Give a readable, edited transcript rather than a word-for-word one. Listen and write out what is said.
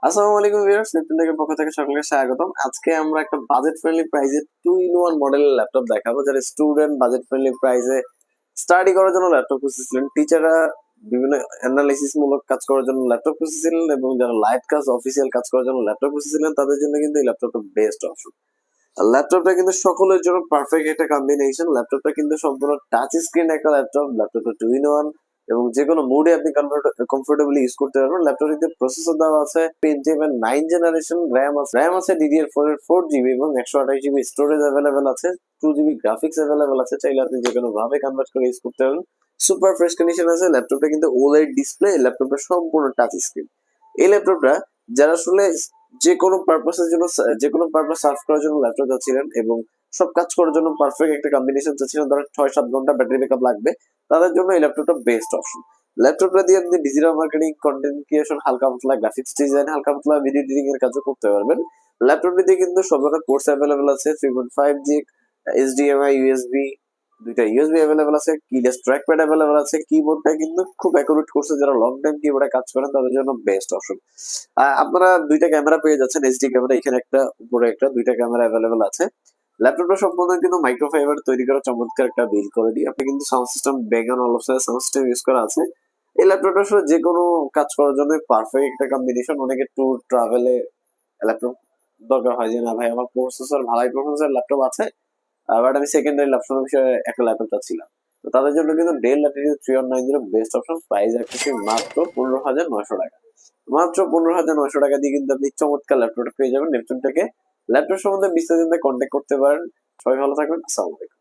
আসসালামু আলাইকুম ভিউয়ার্স, নিতিন টেকের পক্ষ থেকে সকলকে স্বাগতম। আজকে আমরা একটা বাজেট ফ্রেন্ডলি প্রাইসে 2-in-1 মডেলের ল্যাপটপ দেখাবো, যারা স্টুডেন্ট বাজেট ফ্রেন্ডলি প্রাইসে স্টাডি করার জন্য ল্যাপটপ খুঁজতেছিলেন, টিচাররা বিভিন্ন অ্যানালাইসিস মূলক কাজ করার জন্য ল্যাপটপ খুঁজতেছিলেন, এবং যারা লাইট কাজ অফিসিয়াল কাজ করার জন্য ল্যাপটপ খুঁজতেছিলেন, তাদের জন্য কিন্তু এই ল্যাপটপটা বেস্ট অপশন। ল্যাপটপটা কিন্তু সকলের জন্য পারফেক্ট একটা কম্বিনেশন। ল্যাপটপটা কিন্তু সম্পূর্ণ টাচ স্ক্রিন একটা ল্যাপটপ। ল্যাপটপটা 2-in-1 এবং যে কোনো মুডে আপনি কমফোর্টেবলি ইউজ করতে পারবেন। ল্যাপটপটিতে প্রসেসর দেওয়া আছে Pentium এর 9 জেনারেশন, র্যাম আছে DDR4 এর 4 GB এবং 128 GB স্টোরেজ অ্যাভেলেবেল আছে, 2 GB গ্রাফিক্স অ্যাভেলেবেল আছে। চাইলে আপনি যে কোনো ভাবে কনভার্ট করে ইউজ করতে পারবেন। সুপার ফ্রেশ কন্ডিশন আছে। ল্যাপটপটা কিন্তু OLED ডিসপ্লে, ল্যাপটপটা সম্পূর্ণ টাচ স্ক্রিন। এই ল্যাপটপটা যারা আসলে যে কোনো পারপাসের জন্য, যে কোনো পারপাস সার্ভ করার জন্য ল্যাপটপ চাচ্ছিলেন এবং সব কাজ করার জন্য পারফেক্ট একটা কম্বিনেশন চাচ্ছিলেন, ধরেন 6-7 ঘন্টা ব্যাটারি ব্যাকআপ লাগবে, তাদের জন্য এই ল্যাপটপটা বেস্ট অপশন। ল্যাপটপটা দিয়ে আপনি ডিজিটাল মার্কেটিং, কন্টেন্ট ক্রিয়েশন, হালকা পাতলা গ্রাফিক্স ডিজাইন, হালকা পাতলা ভিডিও এডিটিং এর কাজও করতে পারবেন। ল্যাপটপটিতে কিন্তু সব ধরনের পোর্টস অ্যাভেলেবেল আছে, 3.5G, HDMI, USB, দুইটা ইউএসবি অ্যাভেলেবেল আছে, কিলেস ট্র্যাকপ্যাড অ্যাভেলেবেল আছে। কিবোর্ডটা কিন্তু খুব অ্যাকুরেট করছে, যারা লং টাইম কিবোর্ডে কাজ করেন তাদের জন্য বেস্ট অপশন। আপনারা দুইটা ক্যামেরা পেয়ে যাচ্ছেন, এইচডি ক্যামেরা, এখানে একটা উপরে একটা, দুইটা ক্যামেরা অ্যাভেলেবেল আছে। ল্যাপটপটা সম্পূর্ণ কিন্তু মাইক্রোফাইবার তৈরি করা চমৎকার একটা বিল্ড করে দিই। আপনি কিন্তু সাউন্ড সিস্টেম ব্যাকগ্রাউন্ড অলফসাইড সাউন্ড সিস্টেম ইউজ করা আছে। এই ল্যাপটপটা আসলে যে কোনো কাজ করার জন্য পারফেক্ট একটা কম্বিনেশন। অনেকে ট্যুর ট্রাভেলে ল্যাপটপ দরকার হয় যে না ভাই আমার প্রসেসর ভালোই, প্রসেসর ল্যাপটপ আছে, বাট আমি সেকেন্ডারি ল্যাপটপ বিষয়ে একটা ল্যাপটপ চাচ্ছিলাম। তো তাদের জন্য কিন্তু del Latitude 3190 best option. Price রাখতেছি মাত্র 15,900 টাকা। মাত্র 15,900 টাকা দিয়ে কিন্তু আপনি চমৎকার ল্যাপটপটা পেয়ে যাবেন নেপচুন থেকে। ল্যাপটপ সম্বন্ধে বিস্তারিত কন্ট্যাক্ট করতে পারেন। সবাই ভালো থাকবেন। আসসালামু আলাইকুম।